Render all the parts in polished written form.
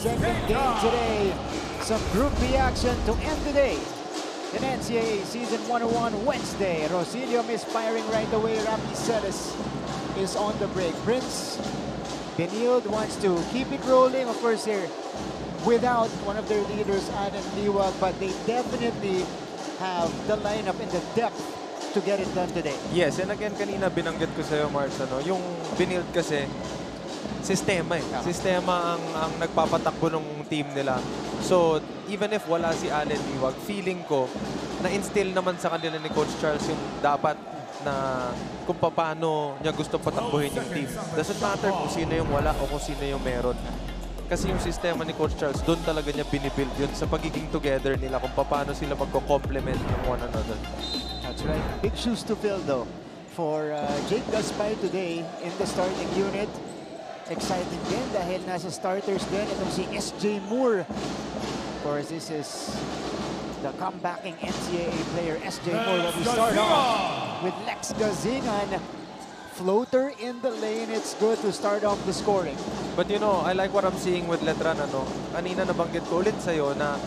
second game today. Some group reaction to end the day. In NCAA Season 101 Wednesday, Rosilio misfiring right away. Rafi Celis is on the break. Prince Benilde wants to keep it rolling. Of course, they're without one of their leaders, Alan Liwag, but they definitely have the lineup and the depth to get it done today. Yes, and again, kanina binanggit ko sa'yo, Mars, yung Benilde kasi, sistema eh. Sistema ang nagpapatakbo ng team nila. So, even if wala si Allen Liwag, feeling ko, na-instill naman sa kanila ni Coach Charles yung dapat na kung paano niya gusto patakbuhin yung team. Doesn't matter kung sino yung wala o kung sino yung meron. Kasi yung sistema ni Coach Charles, doon talaga niya binibuild yun sa pagiging together nila kung paano sila magko-complement ng one another. That's right. Big shoes to fill though for Jake Gaspay today in the starting unit. Exciting din dahil nasa starters din itong si SJ Moore. Of course, this is the comebacking NCAA player SJ Moore that we start off with Lex Gazingan. Floater in the lane. It's good to start off the scoring. But you know, I like what I'm seeing with Letran. Kanina nabanggit ko ulit sa'yo na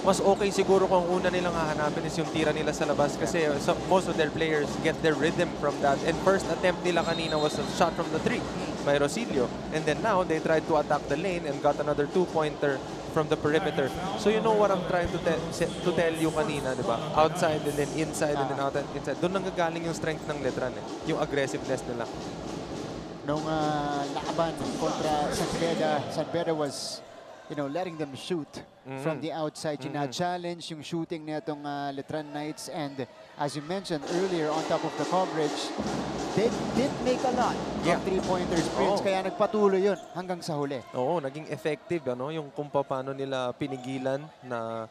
mas okay siguro kung una nilang hahanapin is yung tira nila sa labas kasi most of their players get their rhythm from that. And first attempt nila kanina was a shot from the 3 by Rosilio. And then now they tried to attack the lane and got another 2-pointer from the perimeter. So you know what I'm trying to tell you kanina, di ba? Outside and then inside and then outside inside. Doon nanggagaling yung strength ng Letran eh. Yung aggressiveness nila. Nung laban kontra San Beda was, you know, letting them shoot from the outside. Challenge yung shooting nitong Letran Knights, and as you mentioned earlier on top of the coverage, they did make a lot of three-pointers, Prince, kaya nagpatuloy yun hanggang sa huli. Oo, naging effective yung kung paano nila pinigilan na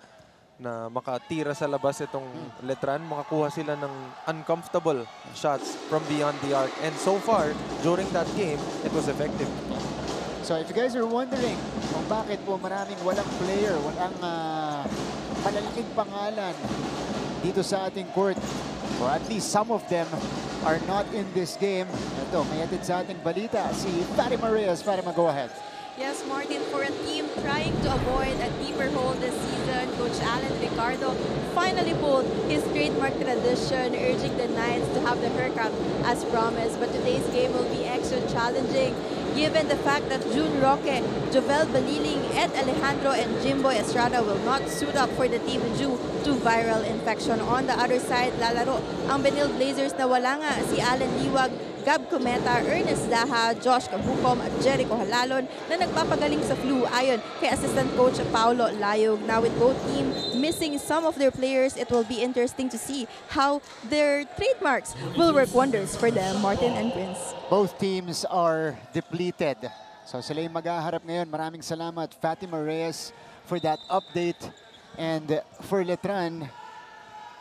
makatira sa labas itong Letran, makakuha sila ng uncomfortable shots from beyond the arc. And so far, during that game, it was effective. So if you guys are wondering kung bakit po maraming walang player, walang malalaking pangalan dito sa ating court, or at least some of them are not in this game, ito, may atid sa ating balita, si Fatima Reyes. Fatima, go ahead. Yes, Martin, for a team trying to avoid a deeper hole this season, Coach Alan Ricardo finally pulled his trademark tradition, urging the Knights to have the haircut as promised. But today's game will be extra challenging, given the fact that June Roque, Jovel Baliling, Ed Alejandro, and Jimboy Estrada will not suit up for the team due to viral infection. On the other side, lalaro ang Benilde Blazers na wala nga si Allen Liwag, Gab Cometa, Ernest Daha, Josh Cabucom at Jericho Halalon na nagpapagaling sa flu ayon kay Assistant Coach Paulo Layog. Now with both teams missing some of their players, it will be interesting to see how their trademarks will work wonders for them, Martin and Prince. Both teams are depleted. So sila yung maghaharap ngayon. Maraming salamat, Fatima Reyes, for that update. And for Letran,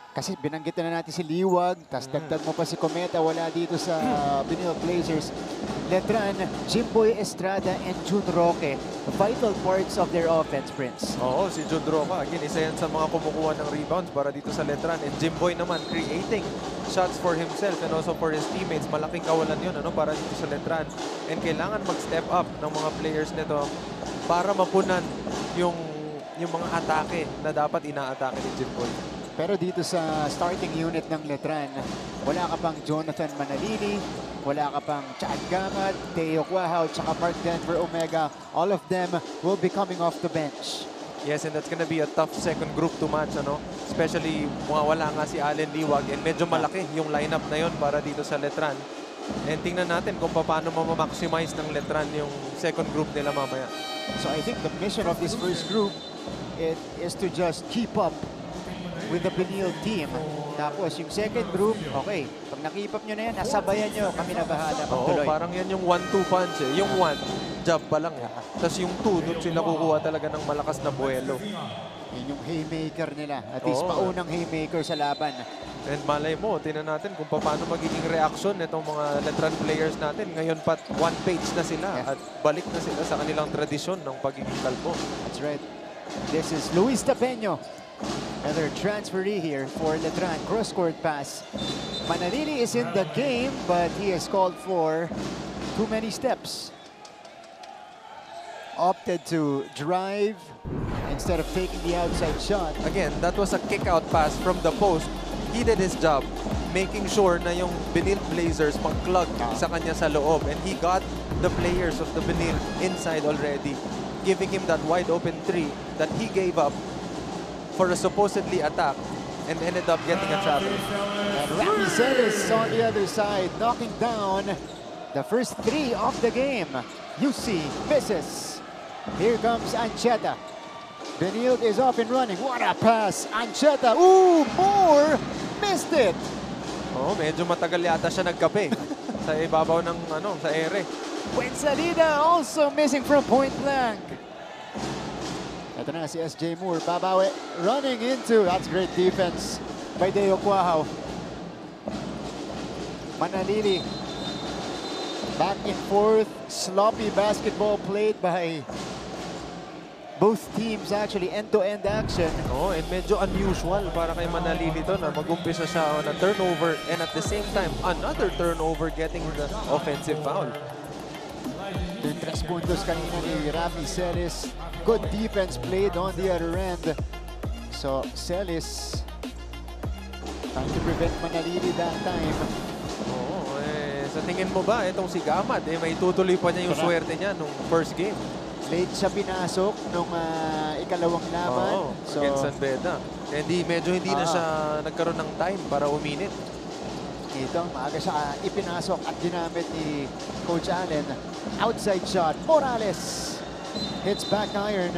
kasi binanggit na natin si Liwag, tapos dagdag mo pa si Cometa, wala dito sa Benilde Blazers. Letran, Jimboy Estrada, and June Roque, vital parts of their offense, Prince. Oo, si June Roque, again, isa yan sa mga kumukuha ng rebounds para dito sa Letran. And Jimboy naman, creating shots for himself and also for his teammates. Malaking kawalan yun para dito sa Letran. And kailangan mag-step up ng mga players nito para mapunan yung mga atake na dapat ina-atake ni Jimboy. Pero dito sa starting unit ng Letran, wala ka pang Jonathan Manalili, wala ka pang Chad Gamat, Teo Quahaw, tsaka Mark Denver Omega. All of them will be coming off the bench. Yes, and that's gonna be a tough second group to match, especially wala nga si Allen Liwag, and medyo malaki yung lineup na yon para dito sa Letran. And tingnan natin kung paano ma-maximize ng Letran yung second group nila mamaya. So I think the mission of this first group is to just keep up with the Benilde team. Tapos yung second group, okay, pag nakip up nyo na yan, nasabayan nyo, kami na bahala magtuloy. Parang yan yung 1-2 punch eh. Yung 1, jab pa lang. Tapos yung 2, doon sila kukuha talaga ng malakas na buwelo. Yun yung haymaker nila. At least paunang haymaker sa laban. And malay mo, tinan natin kung paano magiging reaction nitong mga Letran players natin. Ngayon pa, one page na sila at balik na sila sa kanilang tradisyon ng pagiging kalbo. That's right. This is Luis Tapeño. Another transferee here for Letran. Cross-court pass. Manalili is in the game, but he has called for too many steps opted to drive instead of taking the outside shot. Again, that was a kick-out pass from the post. He did his job, making sure na yung Benil Blazers mag-clog sa kanya sa loob. And he got the players of the Benil inside already, giving him that wide-open three that he gave up for a supposedly attack and ended up getting a travel. And Rafi Celis on the other side, knocking down the first three of the game. UC misses. Here comes Ancheta. Benil is up and running. What a pass! Ancheta, ooh, more! Missed it! Oh, medyo matagal yata siya nagkape sa ibabaw ng sa ere. Fuenzalida also missing from point blank. Ito na si SJ Moore, babawi, running into, that's great defense by Deo Cuajao. Manalili, back and forth, sloppy basketball played by both teams actually, end-to-end action. Oh, and medyo unusual para kay Manalili to na mag-umpisa siya on a turnover and at the same time, another turnover getting the offensive foul. Yung 3 puntos kanina ni Rafi Celis. Good defense played on the other end. So, Celis trying to prevent Manalili that time. Oo, sa tingin mo ba, itong si Gamad, may tutuloy pa niya yung swerte niya nung first game? Late siya pinasok nung ikalawang laban. Oo, against San Beda. Medyo hindi na siya nagkaroon ng time para uminit. Ito, maaga siya ipinasok at ginamit ni Coach Allen. Outside shot, Morales hits back iron.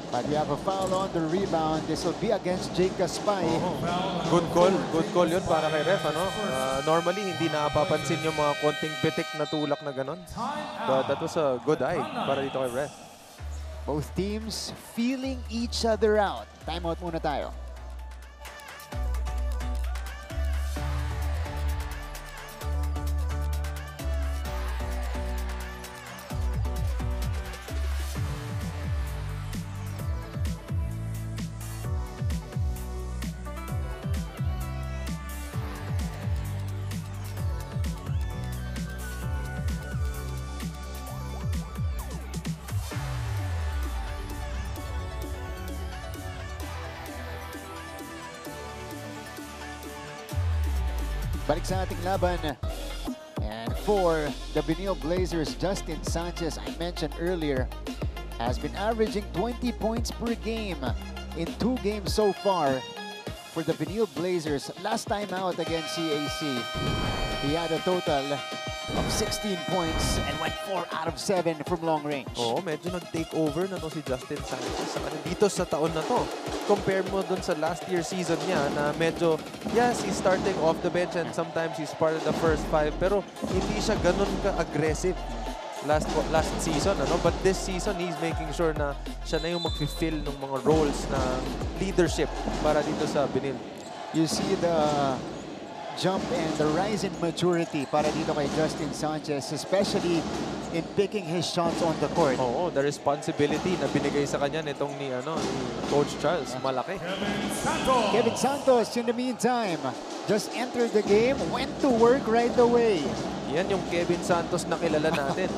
But we have a foul on the rebound. This will be against Jake Gaspay. Good call. Good call yun para kay ref. Normally, hindi napapansin yung mga konting pitik na tulak na ganon. But that was a good eye para dito kay ref. Both teams feeling each other out. Timeout muna tayo. Balik sa ating laban. And for the Benil Blazers, Justin Sanchez, I mentioned earlier, has been averaging 20 points per game in 2 games so far for the Benil Blazers. Last time out against CAC, he had a total of 16 points and went 4 out of 7 from long range. Oo, medyo nag-take over na to si Justin Sanchez dito sa taon na to. Compare mo dun sa last year season niya na medyo, yes, he's starting off the bench and sometimes he's part of the first 5, pero hindi siya ganun ka-aggressive last season, But this season, he's making sure na siya na yung mag-fill ng mga roles na leadership para dito sa Benil. You see the jump and the rise in maturity para dito kay Justin Sanchez, especially in picking his shots on the court. Oo, the responsibility na binigay sa kanya nitong ni Coach Charles, malaki. Kevin Santos, in the meantime, just entered the game, went to work right away. Yan yung Kevin Santos na kilala natin.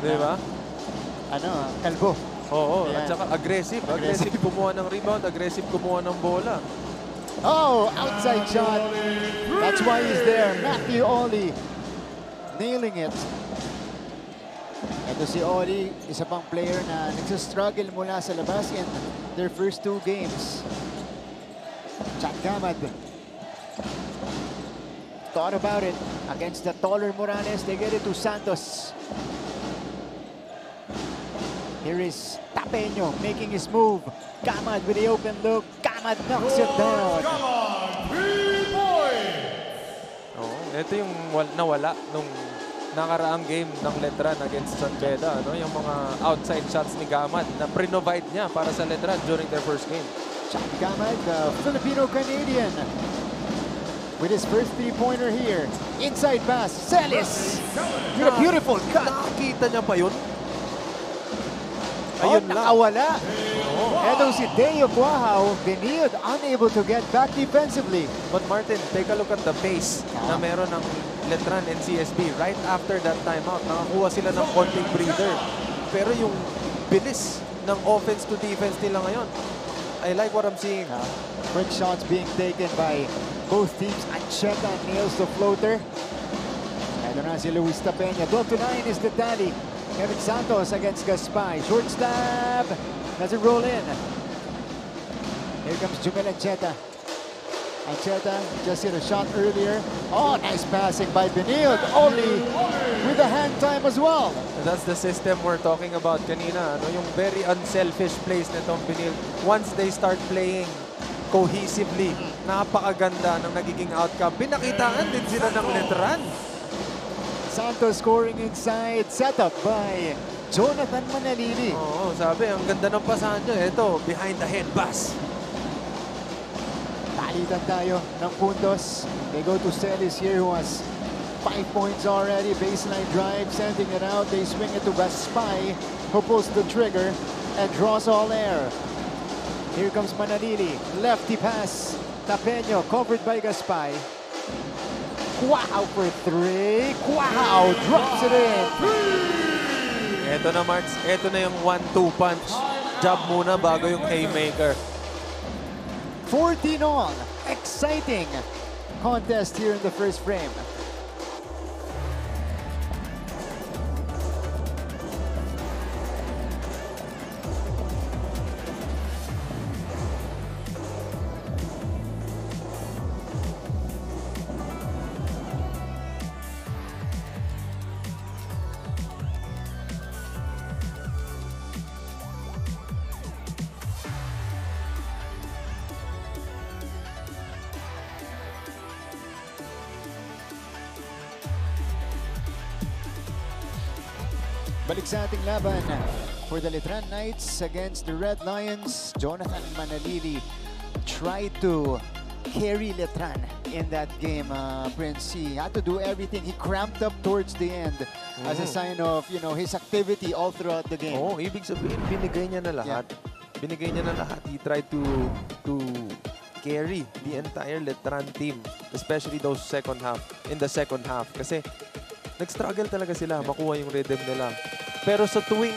Di ba? Kalbo. Oo, Ayan. at saka aggressive. Aggressive kumuha ng rebound, aggressive kumuha ng bola. Oh, outside shot. That's why he's there. Matthew Oli nailing it. Ito si Oli, isa pang player na nagsastruggle mula sa labas in their first 2 games. Chad Gamad thought about it against the taller Morales. They get it to Santos. Here is Tapeño making his move. Gamad with the open look. Gamad knocks it down. Oo, ito yung nawala nung nakaraang game ng Letran against San Beda. Yung mga outside shots ni Gamad na pre-provide niya para sa Letran during their first game. Chad Gamad, the Filipino-Canadian, with his first 3-pointer here. Inside pass, Celis with a beautiful cut. Nakakita niya pa yun? Ayun lang. Nakawala. Etong si Deo Cuajao, Benil unable to get back defensively. But Martin, take a look at the pace na meron ng Letran and CSB. Right after that timeout, nakakuha sila ng konting breather. pero yung bilis ng offense to defense nila ngayon. I like what I'm seeing. Quick shots being taken by both teams. Ancheta nails the floater. Ito na si Luis Tapena. 12-9 is the tally. Eric Santos against Gaspay. Short stab. Doesn't roll in. Here comes Jumel Ancheta. Ancheta just hit a shot earlier. Oh, nice passing by Benilde. Only with the hand time as well. That's the system we're talking about kanina. Ano, yung very unselfish plays nitong Benilde. Once they start playing cohesively, napakaganda ng nagiging outcome. Pinakitaan din sila ng Letran. Santos scoring inside. Set up by Jonathan Manalili. Oo, sabi, ang ganda ng pasahan nyo. Ito, behind the head pass. Palitan tayo ng puntos. They go to Celis here who has 5 points already. Baseline drive, sending it out. They swing it to Gaspay, who pulls the trigger and draws all air. Here comes Manalili. Lefty pass. Tapeño covered by Gaspay. Wow for 3. Wow, drops it in. Ito na, Marks. Ito na yung 1-2 punch. Jab muna bago yung haymaker. 14 all. Exciting contest here in the first frame. Balik sa ating laban for the Letran Knights against the Red Lions. Jonathan Manalili tried to carry Letran in that game, Prince. He had to do everything. He cramped up towards the end as a sign of, you know, his activity all throughout the game. Oh, ibig sabihin, binigay niya na lahat. Yeah. Binigay niya na lahat. He tried to carry the entire Letran team, especially those in the second half. Kasi nag-struggle talaga sila makuha yung rhythm nila. Pero sa tuwing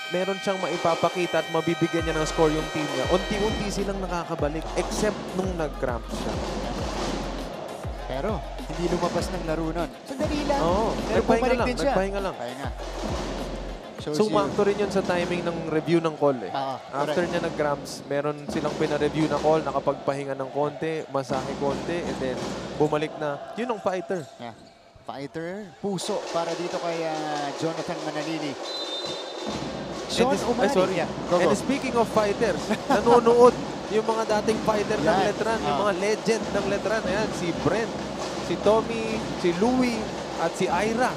meron siyang maipapakita at mabibigyan niya ng score yung team niya, unti-unti silang nakakabalik except nung nag-cramp siya. Pero hindi lumabas ng laro nun. Sandali lang. Oo, pero bumalik din siya. Nagpahinga lang. Pahinga. Sumakto rin yun sa timing ng review ng call eh. After niya nag-cramps, meron silang pina-review na call, nakapagpahinga ng konti, masahe konti, and then bumalik na. Yun ang fighter. Yeah. Fighter, puso para dito kay Jonathan Manalili. Sean Umari. Sorry. Yeah, And speaking of fighters, nanonood yung mga dating fighter ng Letran, yung mga legend ng Letran. Ayan, si Brent, si Tommy, si Louie, at si Ira.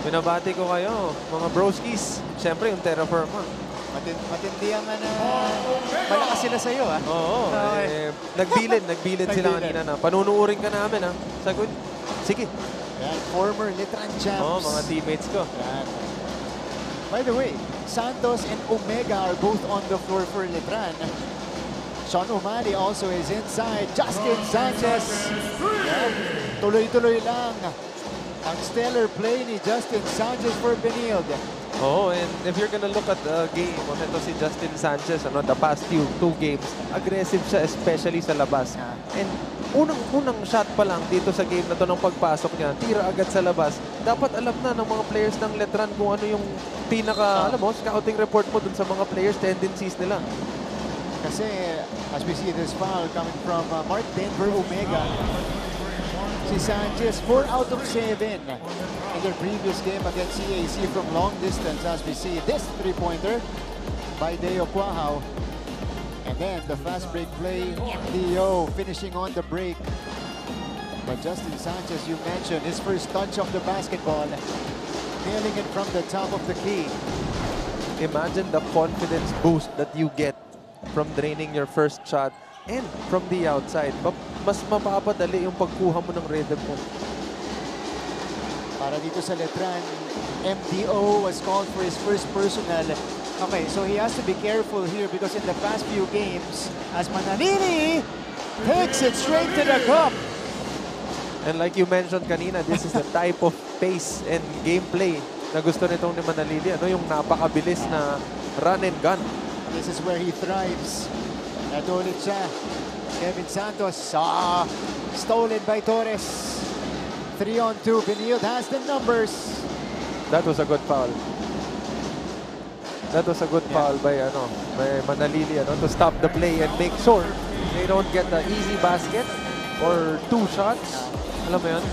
Binabati ko kayo, mga broskies. Siyempre, yung Terraforma. Matindi ang malakas sila sa'yo, ha? Oo. Nagbilin sila kanina na. Panunuurin ka namin, ha? Sagot, sige. Yan, former Letran champs. Oo, mga teammates ko. Yan. By the way, Santos and Omega are both on the floor for Letran. Sean Umali also is inside. Justin Sanchez. Yan. Tuloy-tuloy lang ang stellar play ni Justin Sanchez for Benilde. Oh, and if you're gonna look at the game, ito si Justin Sanchez, the past two games, aggressive siya, especially sa labas. And unang shot pa lang dito sa game na to ng pagpasok niya, tira agad sa labas. Dapat alam na ng mga players ng Letran kung ano yung scouting report mo dun sa mga players, tendencies nila. Kasi, as we see this foul coming from Mark Denver Omega, si Sanchez, 4 out of 7 in their previous game against CAC from long distance, as we see this three-pointer by Deo Quahao. And then the fast break play, Leo finishing on the break. But Justin Sanchez, you mentioned, his first touch of the basketball, nailing it from the top of the key. Imagine the confidence boost that you get from draining your first shot and from the outside. Mas mapapadali yung pagkuha mo ng rhythm mo. Para dito sa Letran, MDO was called for his first personal. Okay, so he has to be careful here because in the past few games, as Manalili takes it straight to the cup. And like you mentioned kanina, this is the type of pace and gameplay na gusto nitong ni Manalili. Ano, yung napakabilis na run and gun. This is where he thrives. Ito ulit siya. Kevin Santos. Stolen by Torres. 3-on-2. Benilde has the numbers. That was a good foul. That was a good foul by Manalili to stop the play and make sure they don't get the easy basket or 2 shots. Alam mo yun?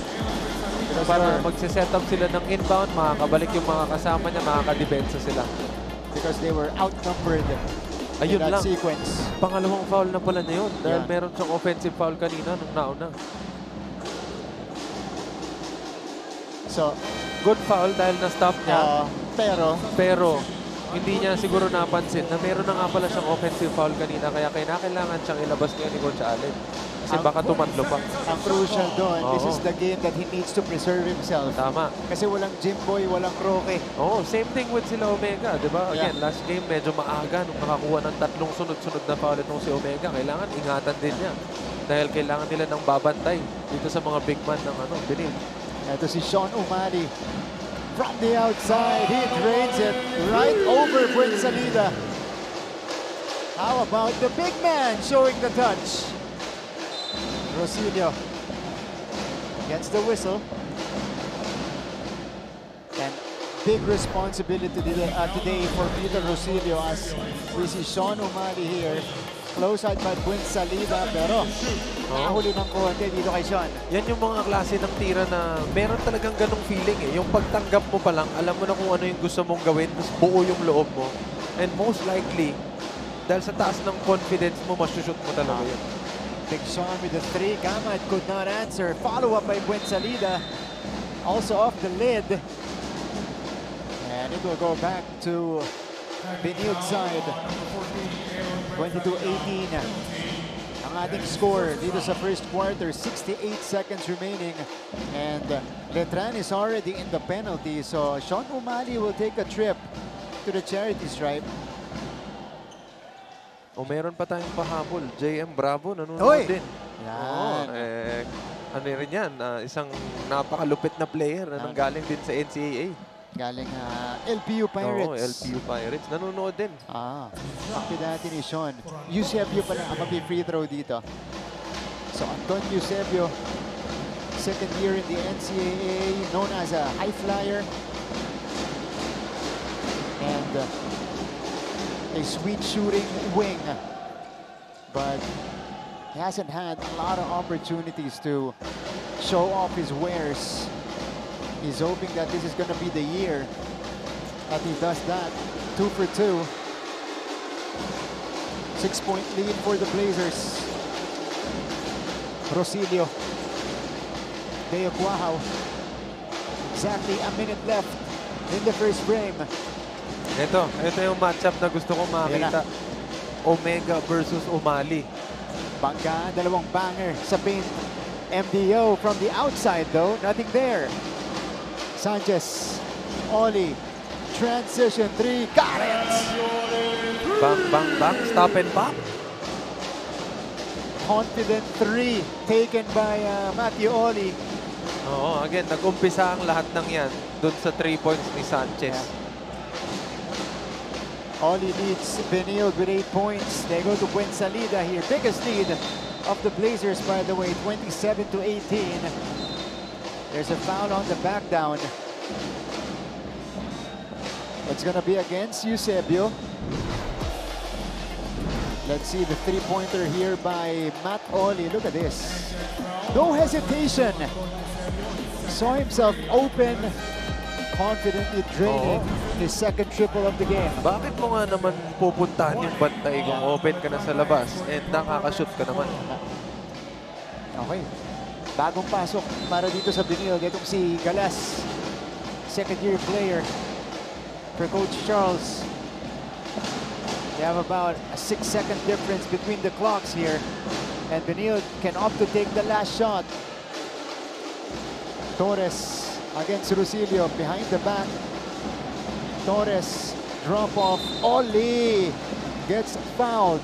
Para magsiset up sila ng inbound, makakabalik yung mga kasama niya, makakadepensa sila. Because they were outnumbered in that sequence. Pangalawang foul na pala niya yun dahil meron siyang offensive foul kanina nung nauna. So, good foul dahil na-stop niya. Pero hindi niya siguro napansin na meron na nga pala siyang offensive foul kanina kaya kailangan siyang ilabas ngayon ni Coach Allen. Kasi baka tumatlo pa. Ang crucial doon, this is the game that he needs to preserve himself. Tama. Kasi walang Jimboy, walang Roque. Same thing with sila Omega, di ba? Again, last game medyo maaga nung nakakuha ng 3 sunod-sunod na foul itong si Omega. Kailangan ingatan din niya. Dahil kailangan nila ng babantay dito sa mga big man ng Benilde. Ito si Sean O'Malley. From the outside, he drains it right over Buensalida. How about the big man showing the touch? Rosilio gets the whistle. And big responsibility today for Peter Rosilio as we see Sean O'Malley here. Close out by Buensalida, pero nahuli ng konti dito kay Sean. Yan yung mga klase ng tira na meron talagang ganong feeling eh. Yung pagtanggap mo pa lang, alam mo na kung ano yung gusto mong gawin, tapos buo yung loob mo. And most likely, dahil sa taas ng confidence mo, masushoot mo talaga yun. Big Sean with the 3. Gamad could not answer. Follow up by Buensalida. Also off the lid. And it will go back to Benilde side. 22-18 ang ating score dito sa first quarter. 68 seconds remaining. And Letran is already in the penalty. So Sean O'Malley will take a trip to the charity stripe. Meron pa tayong pahabol. JM Bravo, nanonood din. Yan. Ano rin yan? Isang napakalupit na player na nanggaling din sa NCAA. Galing LPU Pirates. LPU Pirates. Nanonood din. Kapit natin ni Sean. Eusebio pala ang mag-free throw dito. So Anton Eusebio, second year in the NCAA, known as a high flyer. And a sweet shooting wing. But he hasn't had a lot of opportunities to show off his wares. He's hoping that this is going to be the year that he does that. 2 for 2. 6-point lead for the Blazers. Rosilio. Deo Cuajao. Exactly a minute left in the first frame. Ito yung matchup na gusto kong makita. Omega versus O'Malley. Banggaan, dalawang banger sa paint. MDO from the outside though, nothing there. Sanchez, Oli, transition 3, got it! Bang, bang, bang, stop and pop. Confident 3 taken by Matthew Oli. Again, nag-umpisa ang lahat ng yan dun sa 3 points ni Sanchez. Oli leads Benilde with 8 points. They go to Buensalida here. Biggest lead of the Blazers, by the way, 27-18. There's a foul on the back down. It's going to be against Eusebio. Let's see the three-pointer here by Matt Oli. Look at this. No hesitation. Saw himself open, confidently draining his second triple of the game. Bakit mo nga naman pupuntahan yung bantay kung open ka na sa labas and nakakashoot ka naman? Okay. Bagong pasok para dito sa Benilde. Itong si Galas, second-year player for Coach Charles. They have about a 6-second difference between the clocks here. And Benilde can opt to take the last shot. Torres against Rosilio behind the back. Torres drop off. Oli gets fouled.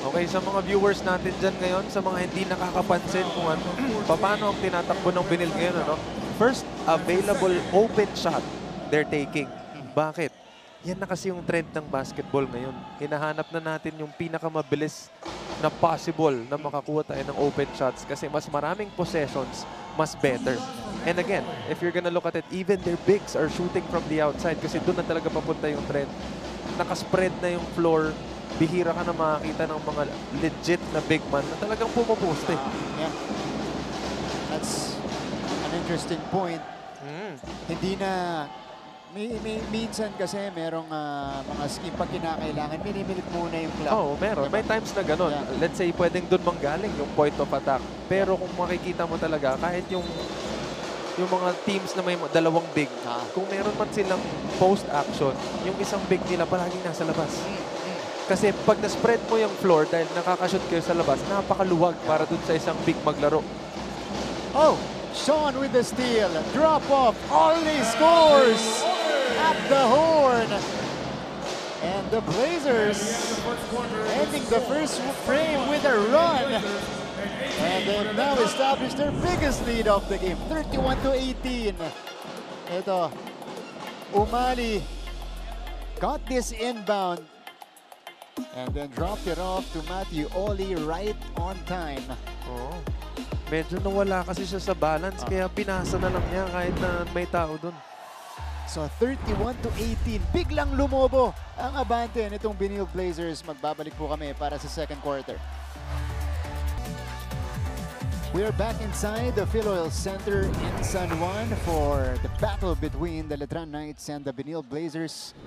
Okay, sa mga viewers natin dyan ngayon, sa mga hindi nakakapansin kung paano ang tinatakbo ng Benilde ngayon, first available open shot they're taking. Bakit? Yan na kasi yung trend ng basketball ngayon. Hinahanap na natin yung pinakamabilis na possible na makakuha tayo ng open shots kasi mas maraming possessions, mas better. And again, if you're gonna look at it, even their bigs are shooting from the outside kasi doon na talaga papunta yung trend. Nakaspread na yung floor, bihira ka na makakita ng mga legit na big man na talagang pumaposte. Yeah. That's an interesting point. Hindi na minsan kasi merong mga scheme pag kinakailangan, minimilit muna yung clock. Oo, meron. Diba? May times na gano'n. Yeah. Let's say, pwedeng doon manggaling yung point of attack. Pero kung makikita mo talaga, kahit yung mga teams na may dalawang big, kung meron man silang post-action, yung isang big nila palaging nasa labas. Kasi pag na-spread mo yung floor dahil nakakashoot kayo sa labas, napakaluwag para dun sa isang big maglaro. Oh, Sean with the steal. Drop off. Only scores at the horn. And the Blazers ending the first frame with a run. And they've now established their biggest lead of the game, 31-18. Ito, Umali got this inbound and then dropped it off to Matthew Oli right on time. Oo. Medyo nawala kasi siya sa balance, kaya pinasa na lang niya kahit na may tao dun. So 31-18, biglang lumobo ang abante nitong Benil Blazers. Magbabalik po kami para sa second quarter. We are back inside the Philoil Center in San Juan for the battle between the Letran Knights and the Benil Blazers.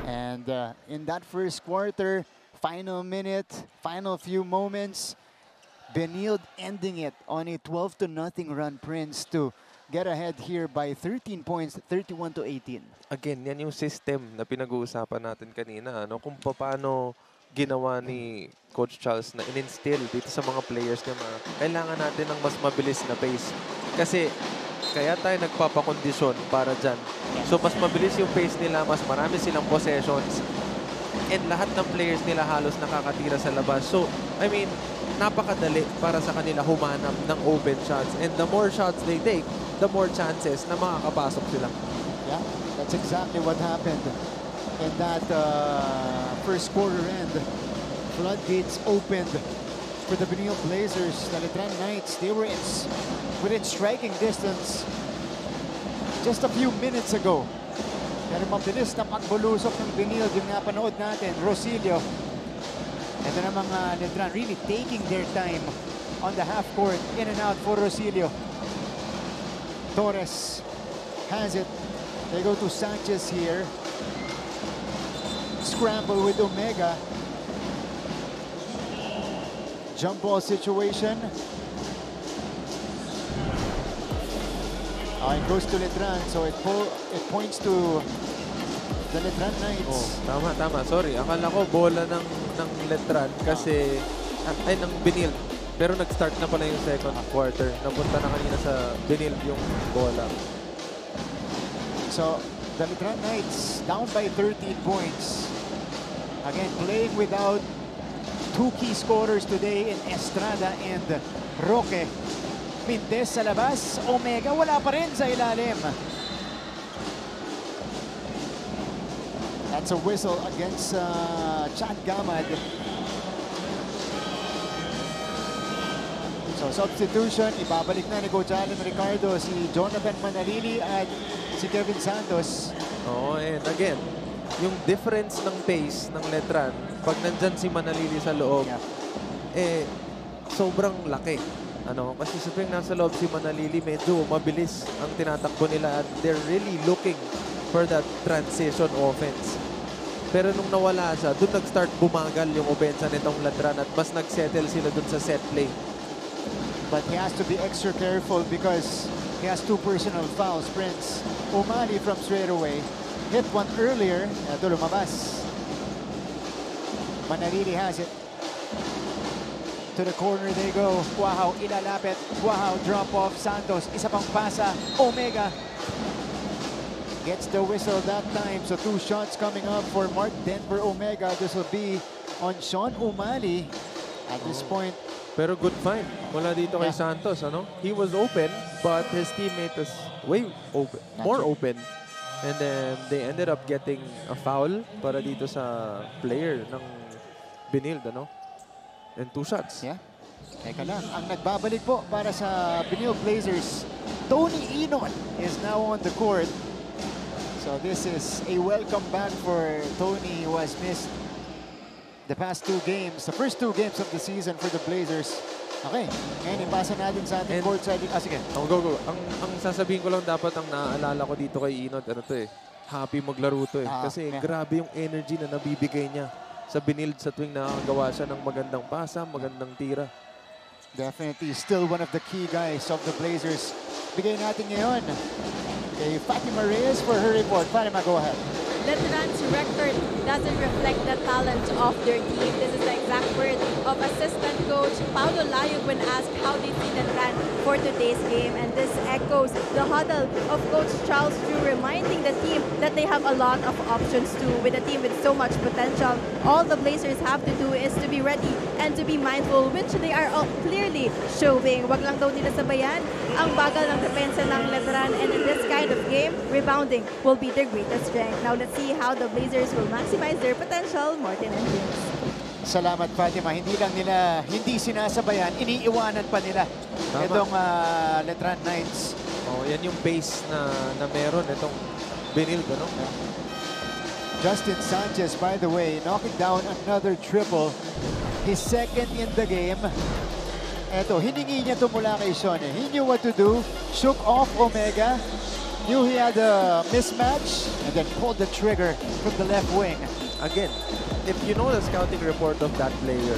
And in that first quarter, final minute, final few moments, Benil ending it on a 12-0 run, Prince, to get ahead here by 13 points, 31-18. Again, yan yung system na pinag-uusapan natin kanina. Kung paano ginawa ni Coach Charles na in-instill dito sa mga players niya. Kailangan natin ng mas mabilis na pace. Kasi kaya tayo nagpapakondisyon para dyan. So mas mabilis yung pace nila, mas marami silang possessions. And lahat ng players nila halos nakakatira sa labas. So, I mean, napakadali para sa kanila humanap ng open shots. And the more shots they take, the more chances na makakapasok sila. Yeah, that's exactly what happened in that first quarter end. Floodgates opened for the Benil Blazers. The Letran Knights, they were within striking distance just a few minutes ago. Pero mabilis na pagbulusok ng Benil, yung napanood natin, Rosilio. Ito na mga Letran really taking their time on the half court, in and out for Rosilio. Torres has it. They go to Sanchez here. Scramble with Omega. Jump ball situation. It goes to Letran, so it points to the Letran Knights. Oh, tama. Sorry, akala ko bola ng Letran kasi ay ng Benil. Pero nag-start na pala yung second quarter. Napunta na kanina sa Benil yung bola. So, the Letran Knights down by 13 points. Again, playing without two key scorers today in Estrada and Roque. Pintes sa labas, Omega wala pa rin sa ilalim. That's a whistle against Chad Gamad. So substitution, ibabalik na ni Coach Allen Ricardo si Jonathan Manalili at si Kevin Santos. And again, yung difference ng pace ng Letran, pag nandyan si Manalili sa loob, sobrang laki. Kasi sa tuwing nasa loob si Manalili, medyo mabilis ang tinatakbo nila at they're really looking for that transition offense. Pero nung nawala siya, doon nag-start bumagal yung opensa nitong Letran at mas nag-settle sila doon sa set play. But he has to be extra careful because he has two personal fouls, Prince. Umali from straight away. Hit one earlier. Ito lumabas. Manalili has it. To the corner they go. Wow, ilalapit. Wow, drop off. Santos, isa pang pasa. Omega gets the whistle that time. So two shots coming up for Mark Denver Omega. This will be on Sean Umali. At this point, Pero good find mula dito kay Yeah. Santos, ano? He was open, but his teammate was way open, more open. And then they ended up getting a foul para dito sa player ng Binild, ano? And 2 shots. Yeah. Teka lang, ang nagbabalik po para sa Benil Blazers, Tony Inon is now on the court. So this is a welcome back for Tony, who has missed the past 2 games, the first 2 games of the season for the Blazers. Okay, ngayon ipasa natin sa ating And- courtside. Sige. Oh, go. Ang sasabihin ko lang dapat ang naaalala ko dito kay Inod, ano to eh, happy maglaro to eh. Kasi yeah. grabe yung energy na nabibigay niya sa Binild sa tuwing nakagawa siya ng magandang pasa, magandang tira. Definitely still one of the key guys of the Blazers. Bigay natin ngayon kay Fatima Reyes for her report. Fatima, go ahead. Letran's record doesn't reflect the talent of their team. This is the exact word of assistant coach Paulo Layog when asked how they see Letran for today's game. And this echoes the huddle of Coach Charles Drew reminding the team that they have a lot of options too. With a team with so much potential, all the Blazers have to do is to be ready and to be mindful, which they are all clearly showing. Wag lang daw nila sabayan ang bagal ng depensa ng Letran, and in this kind of game, rebounding will be their greatest strength. Now let's see how the Blazers will maximize their potential. Martin and James. Salamat, Fatima. Hindi sinasabayan, iniiwanan pa nila Tama. itong Letran Knights. Oh, yan yung base na meron itong Binild, ano? Justin Sanchez, by the way, knocking down another triple. His second in the game. Eto, hiningi niya ito mula kay Sean. He knew what to do. Shook off Omega. Knew he had a mismatch. And then pulled the trigger from the left wing. Again, if you know the scouting report of that player,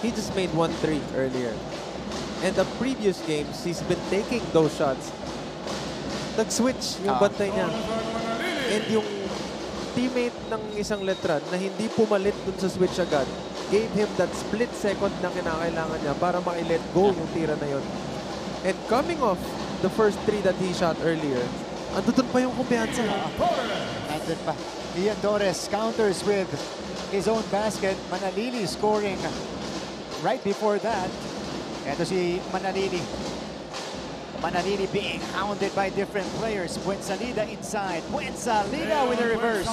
he just made 1-3 earlier. And the previous games, he's been taking those shots. Nag-switch yung bantay niya. And yung teammate ng isang Letran na hindi pumalit dun sa switch agad, gave him that split second na kinakailangan niya para maki-let go yung tira na yun. And coming off the first 3 that he shot earlier, andun pa yung kumpiyansa. Nandun pa. Ian Torres counters with his own basket. Manalili scoring right before that. Ito si Manalili. Manalili being hounded by different players. Buensalida inside. Buensalida with a reverse.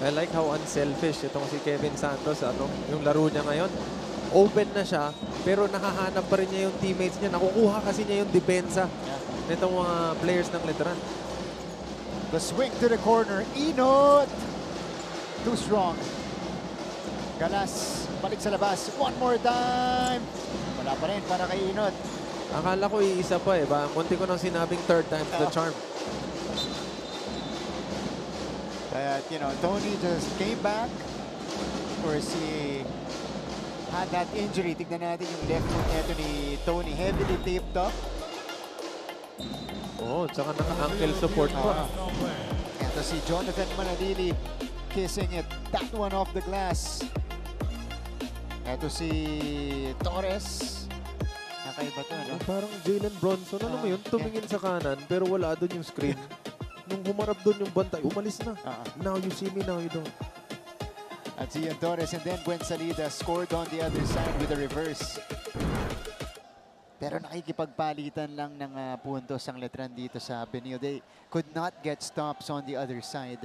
I like how unselfish itong si Kevin Santos, ano, yung laro niya ngayon. Open na siya, pero nakahanap pa rin niya yung teammates niya. Nakukuha kasi niya yung depensa nitong mga players ng Letran. The swing to the corner. Inot. Too strong. Galas. Balik sa labas. One more time. Wala pa rin para kay Inot. Akala ko iisa pa eh. Munti ko nang sinabing third time's the charm. But, you know, Tony just came back. Of course, he had that injury. Tignan natin yung left foot neto ni Tony. Heavily taped up. Oo, tsaka naka-ankle support pa. Ito si Jonathan Manalili kissing it. That one off the glass. Ito si Torres. Nakaiba to, no? Parang Jalen Bronson, ano mo yun? Tumingin sa kanan, pero wala doon yung screen. Nung humarap doon yung bantay, umalis na. Now you see me, now you don't. At si Ian Torres and then Buensalida scored on the other side with a reverse. Pero nakikipagpalitan lang ng puntos ang Letran dito sa Benil. They could not get stops on the other side.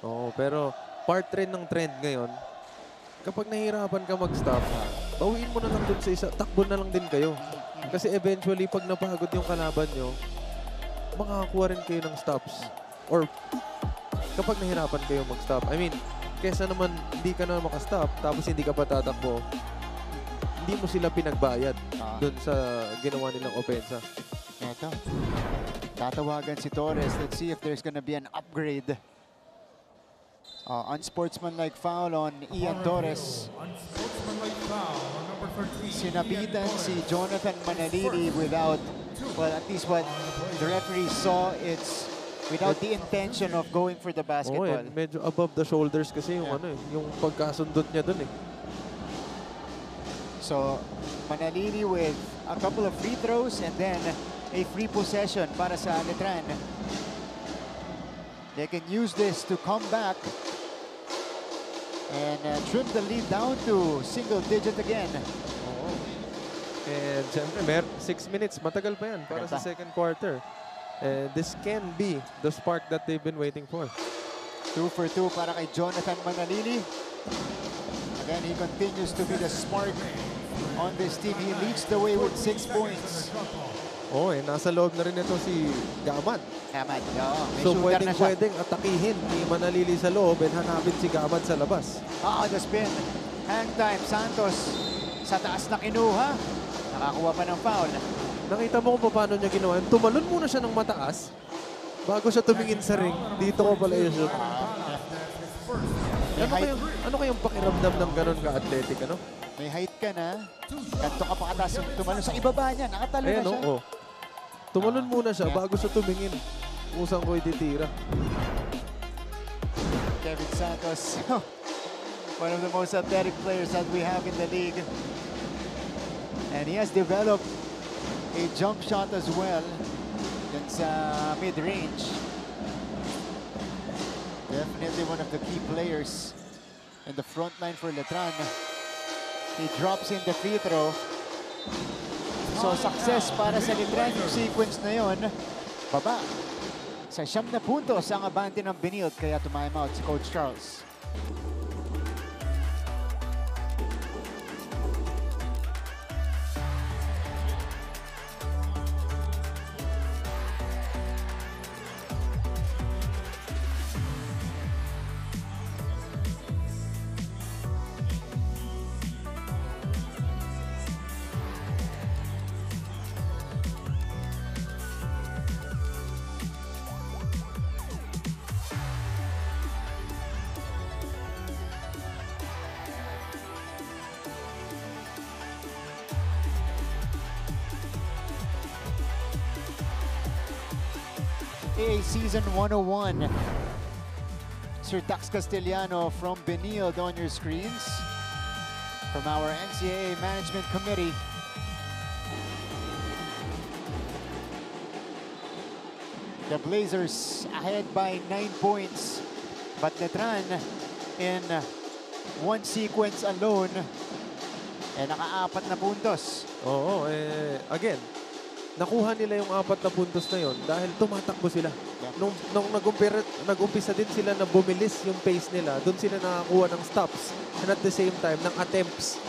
Oo, pero part rin ng trend ngayon, kapag nahihirapan ka mag-stop, bawiin mo na lang dun sa isa, takbo na lang din kayo. Kasi eventually, pag napagod yung kalaban nyo, makakakuha rin kayo ng stops. Or kapag nahirapan kayo mag-stop. I mean, kesa naman hindi ka na makastop, tapos hindi ka pa tatakbo, hindi mo sila pinagbayad dun sa ginawa nilang opensa. Ito. Tatawagan si Torres. Let's see if there's gonna be an upgrade. Unsportsmanlike foul on Ian Torres. Sinabitan si Jonathan Manalili without, well, at least what the referee saw, it's without the intention of going for the basketball. Oo, medyo above the shoulders kasi yung ano eh, yung pagkasundot niya dun eh. So, Manalili with a couple of free throws and then a free possession para sa Letran. They can use this to come back. and trim the lead down to single digit again. Oo. And siyempre, 6 minutes. Matagal pa yan para sa second quarter. And this can be the spark that they've been waiting for. 2 for 2 para kay Jonathan Manalili. Again, he continues to be the spark on this team. He leads the way with 6 points. Oh, nasa loob na rin ito si Gamad. Gamad, oo. May So shooter na siya. pwedeng atakihin ni Manalili sa loob and hanapin si Gamad sa labas. The spin. Hang time. Santos sa taas na kinuha. Nakakuha pa ng foul. Nakita mo kung paano niya ginawa. Tumalon muna siya ng mataas bago siya tumingin sa ring. Dito ko pala yung shoot. Ano kayong pakiramdam ng ganun ka-athletic, ano? May height ka na. Kanto ka pa kataas yung tumalon sa ibaba niya. Nakatalo na siya. Oo. Tumalon muna siya bago siya tumingin. Kung saan ko ititira. Kevin Santos. One of the most athletic players that we have in the league. And he has developed a jump shot as well. Dun sa mid-range. Definitely one of the key players in the front line for Letran. He drops in the free throw. So success para sa Letran yung sequence na yon. Baba. Sa 9 na puntos ang abante ng Benilde kaya time out si Coach Charles. NCAA Season 101. Sir Dax Castellano from Benilde on your screens. From our NCAA Management Committee. The Blazers ahead by 9 points. But Letran in one sequence alone naka-4 na puntos. Oo, again, nakuha nila yung 4 na puntos na yon dahil tumatakbo sila. Yeah. Nung nag-umpisa din sila na bumilis yung pace nila, doon sila nakakuha ng stops and at the same time ng attempts.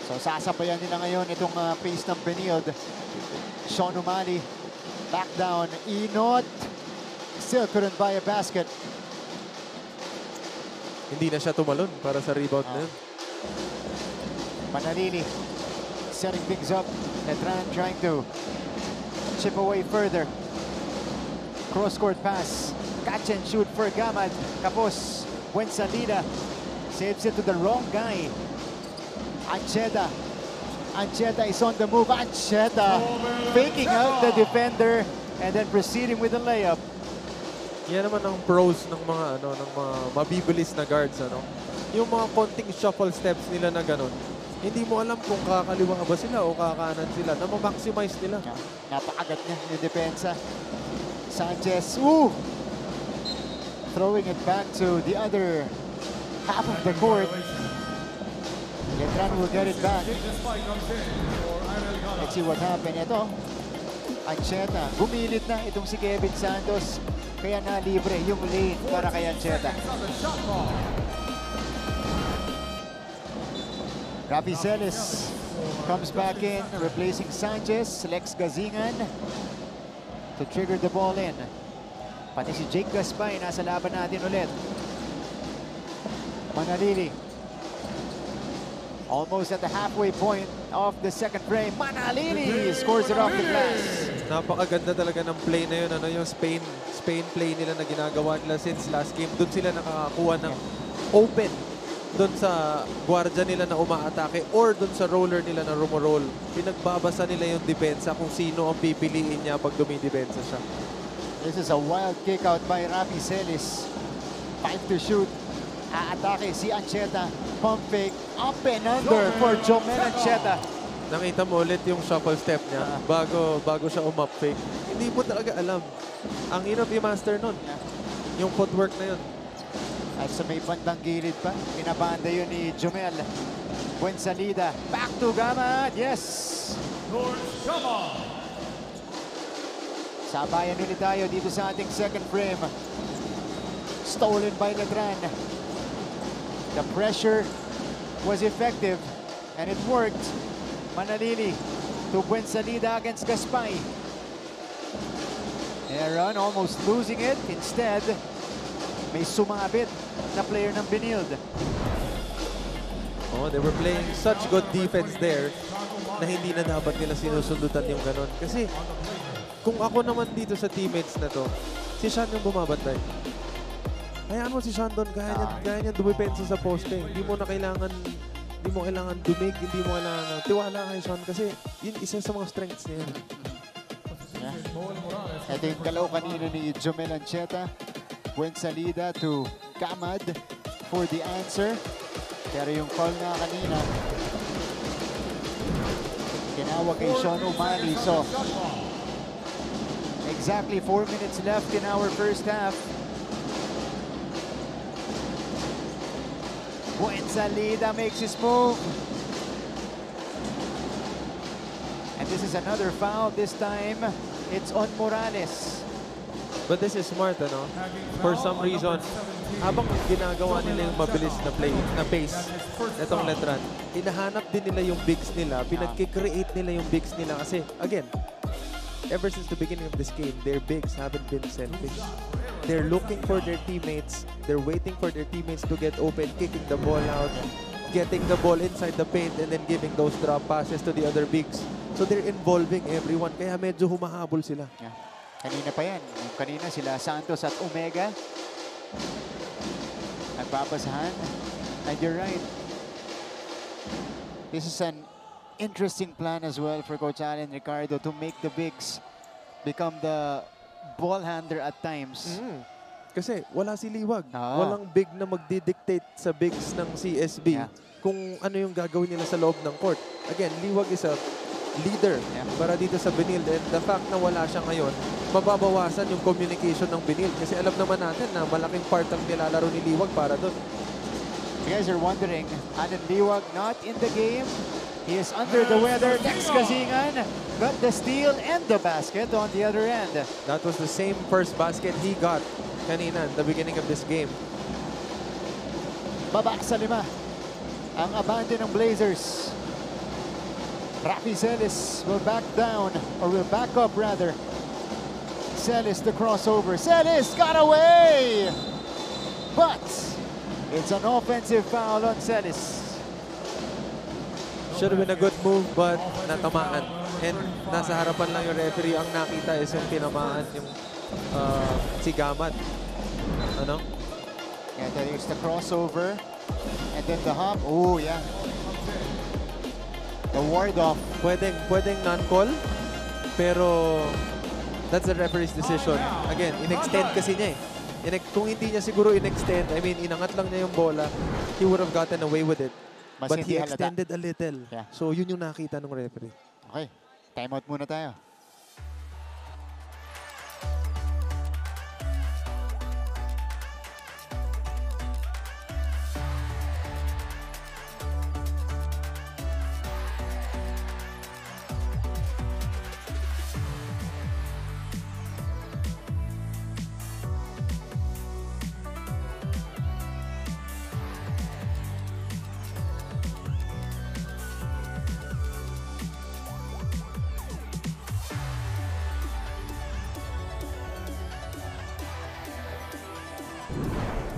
So sasabayan nila ngayon itong pace ng Benilde. Sean Umali, back down, Inot, still couldn't buy a basket. Hindi na siya tumalon para sa rebound na yun. Manalili setting things up. Letran trying to chip away further. Cross-court pass. Catch and shoot for Gamad. Tapos, Buensalida saves it to the wrong guy. Ancheta. Ancheta is on the move. Ancheta faking out the defender and then proceeding with the layup. Yan naman ang pros ng mga ng mga mabibilis na guards, Yung mga konting shuffle steps nila na ganun. Hindi mo alam kung kakaliwa ba sila o kakanan sila. Na-maximize nila. Napakagat niya yung depensa. Sanchez, throwing it back to the other half of the court. Letran will get it back. Let's see what happened. Ito, Ancheta. Bumilit na itong si Kevin Santos. Kaya na libre yung lane para kay Ancheta. Rafi Celis comes back in, replacing Sanchez. Lex Gazingan to trigger the ball in. Pati si Jake Gaspay nasa laban natin ulit. Manalili. Almost at the halfway point of the second frame. Manalili scores it off the glass. Napakaganda talaga ng play na yun. Yung Spain play nila na ginagawa nila since last game. Doon sila nakakakuha ng open. Doon sa guardia nila na umaatake or doon sa roller nila na rumoroll. Pinagbabasa nila yung depensa kung sino ang pipiliin niya pag dumidepensa siya. This is a wild kick out by Rafi Celis. 5 to shoot. Aatake si Ancheta. Pump fake. Up and under for Jomel Ancheta. Nakita mo ulit yung shuffle step niya bago siya umap fake. Hindi mo talaga alam. Ang hirap i-master nun. Yung footwork na yun. At sa may bandang gilid pa, pinabanda yun ni Jomel. Buensalida, back to Gamad, yes! Sabayan ulit tayo dito sa ating second frame. Stolen by Letran. The pressure was effective and it worked. Manalili to Buensalida against Gaspay. Aaron almost losing it. Instead, may sumabit na player ng Benilde. Oh, they were playing such good defense there na hindi na dapat nila sinusundutan yung ganun. Kasi kung ako naman dito sa teammates na to, si Sean yung bumabantay. Hayaan mo si Sean doon, kaya niya dumipensa sa poste. Hindi mo kailangan dumig, hindi mo kailangan tiwala kay Sean kasi yun isa sa mga strengths niya. Yeah. Ito yung galaw kanina ni Jomel Ancheta. Buensalida to Gamad for the answer. Pero yung call nga kanina, tinawag kay Sean O'Malley. So, exactly 4 minutes left in our first half. Buensalida makes his move. And this is another foul. This time, it's on Morales. But this is smart, ano? For some reason, habang ginagawa nila yung mabilis na pace, itong Letran, hinahanap din nila yung bigs nila, pinagkikreate nila yung bigs nila kasi, again, ever since the beginning of this game, their bigs haven't been selfish. They're looking for their teammates, they're waiting for their teammates to get open, kicking the ball out, getting the ball inside the paint, and then giving those drop passes to the other bigs. So they're involving everyone, kaya medyo humahabol sila. Yeah. Kanina pa yan. Kanina sila Santos at Omega. Nagpapasahan. And you're right. This is an interesting plan as well for Coach Allen Ricardo to make the bigs become the ball handler at times. Kasi wala si Liwag. Ah. Walang big na magdidictate sa bigs ng CSB kung ano yung gagawin nila sa loob ng court. Again, Liwag is a leader para dito sa Benilde. And the fact na wala siya ngayon, mababawasan yung communication ng Benilde. Kasi alam naman natin na malaking part ang nilalaro ni Liwag para doon. You guys are wondering, Alan Liwag not in the game. He is under the weather. Dex Kazingan got the steal and the basket on the other end. That was the same first basket he got kanina at the beginning of this game. Baba sa 5 ang abante ng Blazers. Rafi Celis will back down, or will back up rather. Celis the crossover. Celis got away! But it's an offensive foul on Celis. Should have been a good move but natamaan. And nasa harapan lang yung referee. Ang nakita is yung tinamaan yung si Gamad. Ano? Yeah, there's the crossover. And then the hop. Oh, yeah. The ward off. Pwedeng non-call, pero that's the referee's decision. Again, in-extend kasi niya eh. Kung hindi niya siguro in-extend, I mean, inangat lang niya yung bola, he would have gotten away with it. But he extended a little. Yeah. So yun yung nakita ng referee. Okay, timeout muna tayo.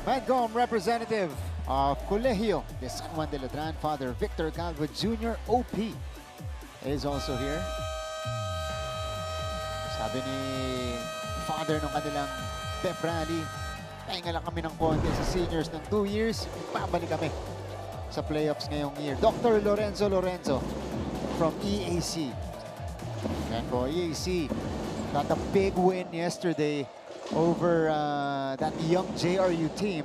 Mangom representative of Colegio de San Juan de Letran, Father Victor Calvo Jr. OP is also here. Sabi ni Father nung kanilang pep rally, pahinga lang kami ng konti sa seniors ng 2 years, babalik kami sa playoffs ngayong year. Dr. Lorenzo from EAC. And for EAC, got a big win yesterday over that young JRU team.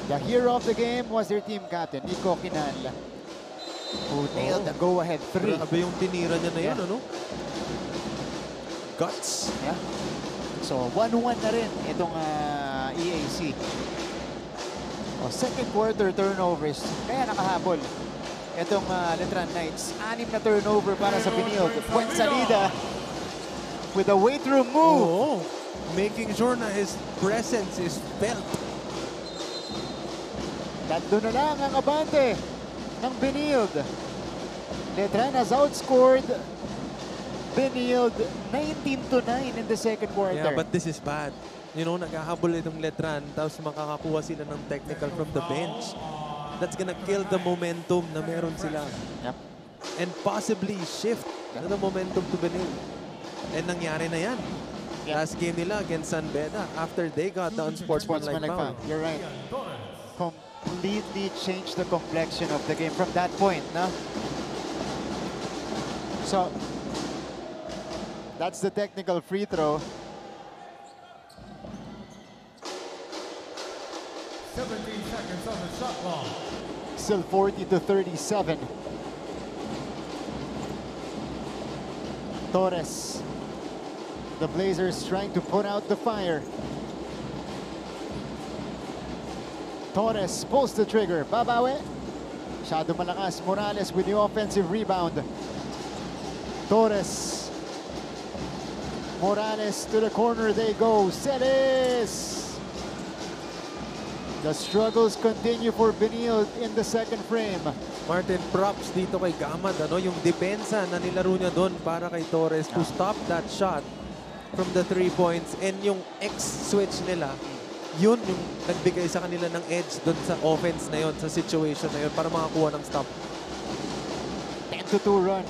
The hero of the game was their team captain, Nico Kinal, who nailed the go-ahead 3. Grabe yung tinira niya na yun, ano? Guts. Yeah. So, 1-1 na rin itong EAC. O, second quarter turnovers, kaya nakahabol. Itong Letran Knights, 6 na turnover para sa Benilde. Fuenzalida with a way-through move. Oo. Making sure na his presence is felt. Tatlo na lang ang abante ng Benilde. Letran has outscored Benilde 19-9 in the second quarter. Yeah, but this is bad. You know, naghahabol itong Letran, tapos makakakuha sila ng technical from the bench. That's gonna kill the momentum na meron sila. Yep. And possibly shift the momentum to Benilde. And nangyari na yan. Yep. Last game nila against San Beda after they got the unsportsmanlike foul. You're right. Completely changed the complexion of the game from that point, no? So, that's the technical free throw. 17 seconds on the shot clock. Still 40-37. Torres. The Blazers trying to put out the fire. Torres pulls the trigger. Babawi. Masyado malakas. Morales with the offensive rebound. Torres. Morales to the corner they go. Celis. The struggles continue for Benilde in the second frame. Martin, props dito kay Gamad. Ano, yung depensa na nilaro niya doon para kay Torres to stop that shot from the 3 points. And yung X-switch nila, yun yung nagbigay sa kanila ng edge doon sa offense na yun, sa situation na yun, para makakuha ng stop. 10-2 run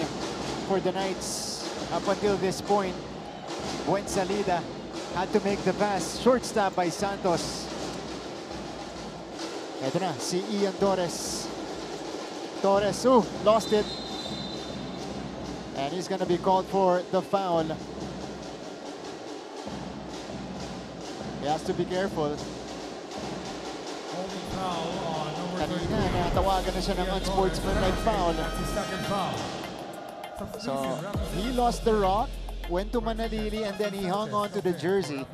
for the Knights up until this point. Fuenzalida had to make the pass. Short stop by Santos. Ito na, si Ian Torres. Torres, lost it. And he's gonna be called for the foul. He has to be careful. Holding foul on number Kanina, 13. natawagan na siya ng unsportsmanlike foul. That's his second foul. So, he lost the rock, went to Manalili, and then he hung on to the jersey.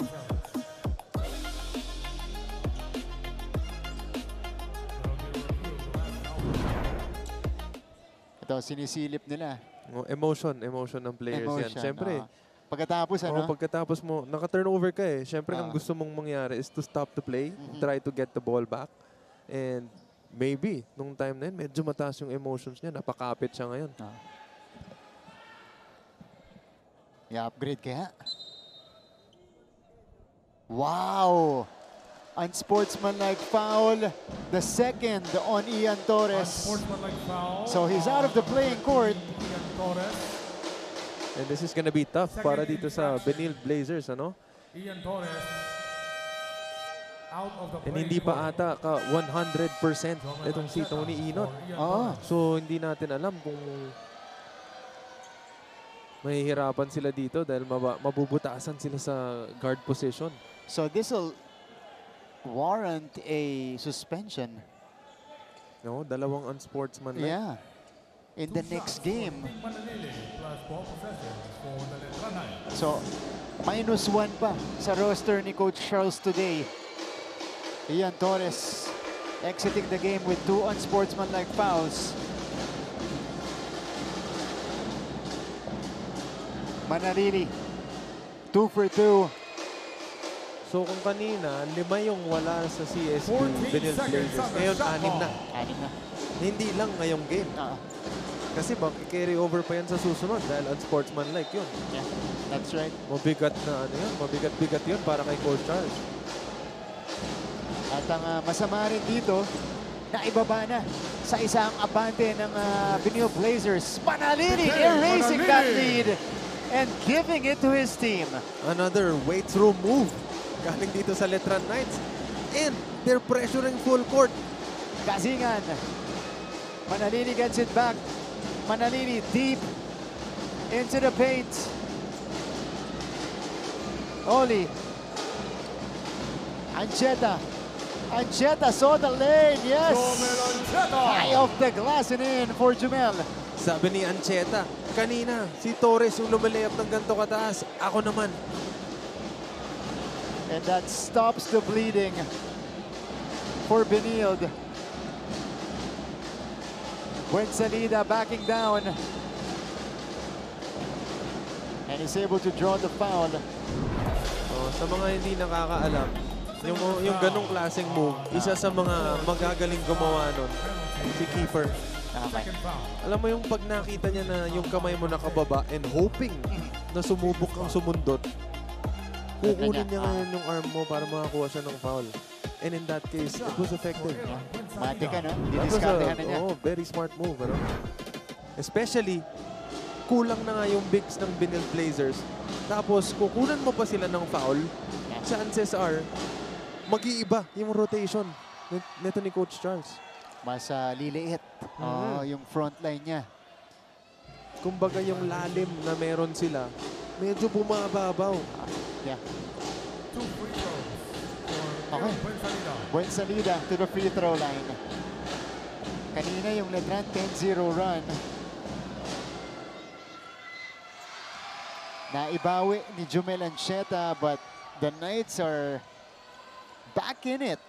Ito, sinisilip nila. Oh, emotion ng players yan. Siyempre, pagkatapos, ano? pagkatapos mo, naka-turnover ka eh. Siyempre, ang gusto mong mangyari is to stop the play, try to get the ball back. And maybe, nung time na yun, medyo mataas yung emotions niya. Napakapit siya ngayon. I-upgrade kaya? Wow! Unsportsmanlike foul. The second on Ian Torres. Unsportsmanlike foul. So he's out of the playing court. Ian Torres. And this is gonna be tough para dito sa Benilde Blazers, ano? Ian Torres. Out of the And play hindi pa court. ata ka 100% itong si Tony Inot. So hindi natin alam kung mahihirapan sila dito dahil mabubutasan sila sa guard position. So this will warrant a suspension. No, dalawang unsportsmanlike. Yeah. In the next game. Manalili plus ball possession for the Letran Knights. So, -1 pa sa roster ni Coach Charles today. Ian Torres exiting the game with 2 unsportsmanlike fouls. Manalili, 2 for 2. So kung kanina, 5 yung wala sa CSP 14 Benilde seconds Blazers. on the Ngayon, shot 6 na. clock. 6 na. Hindi lang ngayong game. Kasi carry over pa yan sa susunod dahil unsportsmanlike yun. Yeah, that's right. Mabigat na ano yun. Mabigat-bigat yun para kay Coach Charles. At ang masama rin dito, naibaba na sa isang abante ng Benilde Blazers. Manalili erasing that lead and giving it to his team. Another way-through move galing dito sa Letran Knights. And they're pressuring full court. Kazingan. Manalili gets it back. Manalili deep into the paint. Oli. Ancheta. Ancheta saw the lane. Yes. High off the glass and in for Jumel. Sabi ni Ancheta, kanina, si Torres yung lumalayap ng ganito kataas. Ako naman. And that stops the bleeding for Benilde. Buensalida backing down. And is able to draw the foul. Oh, sa mga hindi nakakaalam, yung ganong klaseng move, isa sa mga magagaling gumawa nun, si Kiefer. Okay. Alam mo yung pag nakita niya na yung kamay mo nakababa and hoping na sumubok kang sumundot, kukunin niya ngayon yung arm mo para makakuha siya ng foul. And in that case, it was effective. Mati ka, no? That was Didiskartehan na niya. very smart move. Ano? Especially, kulang na nga yung bigs ng Benilde Blazers. Tapos, kukunan mo pa sila ng foul, chances are, mag-iiba yung rotation nito ni Coach Charles. Mas liliit yung front line niya. Kumbaga yung lalim na meron sila, medyo bumababaw. Yeah. 2 free throws for Okay. Buensalida. Buensalida to the free throw line. Kanina yung Letran 10-0 run. Naibawi ni Jumel Ancheta, but the Knights are back in it.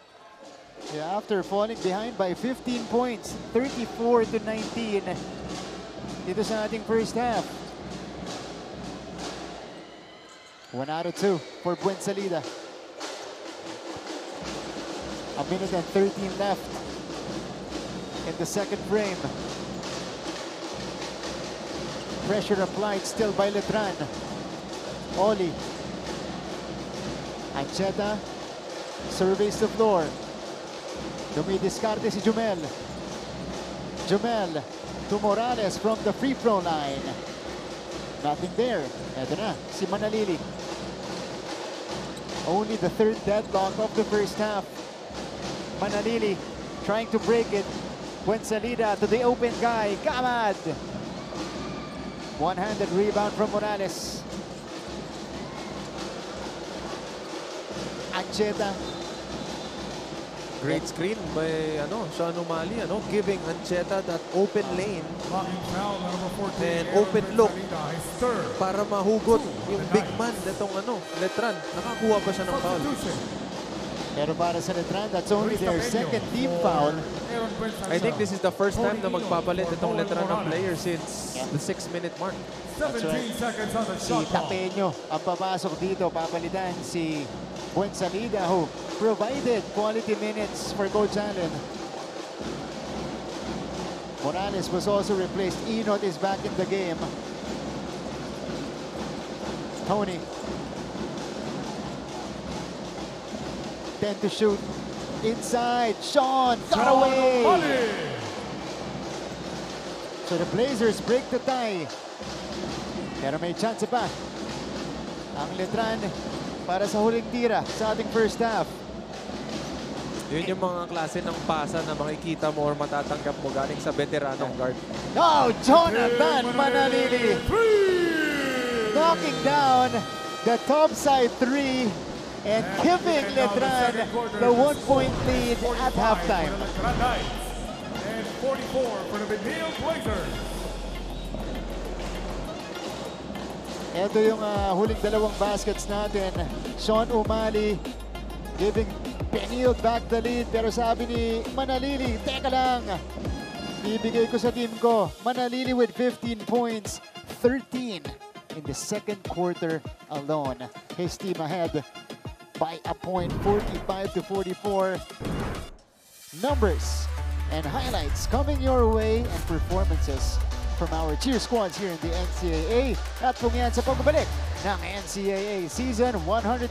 Yeah, after falling behind by 15 points, 34-19 dito sa ating first half. 1 out of 2 for Buensalida. A minute and 13 left in the second frame. Pressure applied still by Letran. Oli. Ancheta surveys the floor. Dumidiskarte si Jumel. Jumel to Morales from the free throw line. Nothing there. Eto na, si Manalili. Only the third deadlock of the first half. Manalili trying to break it. Buensalida to the open guy, Kamad. One-handed rebound from Morales. Ancheta. Great screen by Sean O'Malley, giving Ancheta that open lane Blocking foul number 14. and Aaron open look Buensalida, his third. para mahugot yung big man nitong Letran. Nakakuha pa siya ng foul. Substitution. Pero para sa Letran, that's only their Luis second Tapeño team for foul. Aaron Buensalida. I think this is the first time na Paulinho magpapalit for itong Nolan Letran ng Morales. player since the 6-minute mark. 17 right. seconds on the Si shot clock. Tapeño ang papasok dito, papalitan si Buensalida, who provided quality minutes for Coach Allen. Morales was also replaced. Enot is back in the game. Tony. 10 to shoot. Inside. Sean. Got away. So the Blazers break the tie. Pero may chance pa ang Letran para sa huling tira sa ating first half. Yun yung mga klase ng pasa na makikita mo or matatanggap mo galing sa veteranong guard. Oh, Jonathan Manalili knocking down the top side three and giving Letran the 1-point lead at halftime. And 44 for the Benilde Blazers. Ito yung huling dalawang baskets natin. Sean O'Malley giving Benilde back the lead. Pero sabi ni Manalili, teka lang, ibigay ko sa team ko. Manalili with 15 points, 13 in the second quarter alone. His team ahead by a point, 45-44. Numbers and highlights coming your way and performances from our cheer squads here in the NCAA. At kung yan sa pagbabalik ng NCAA Season 101.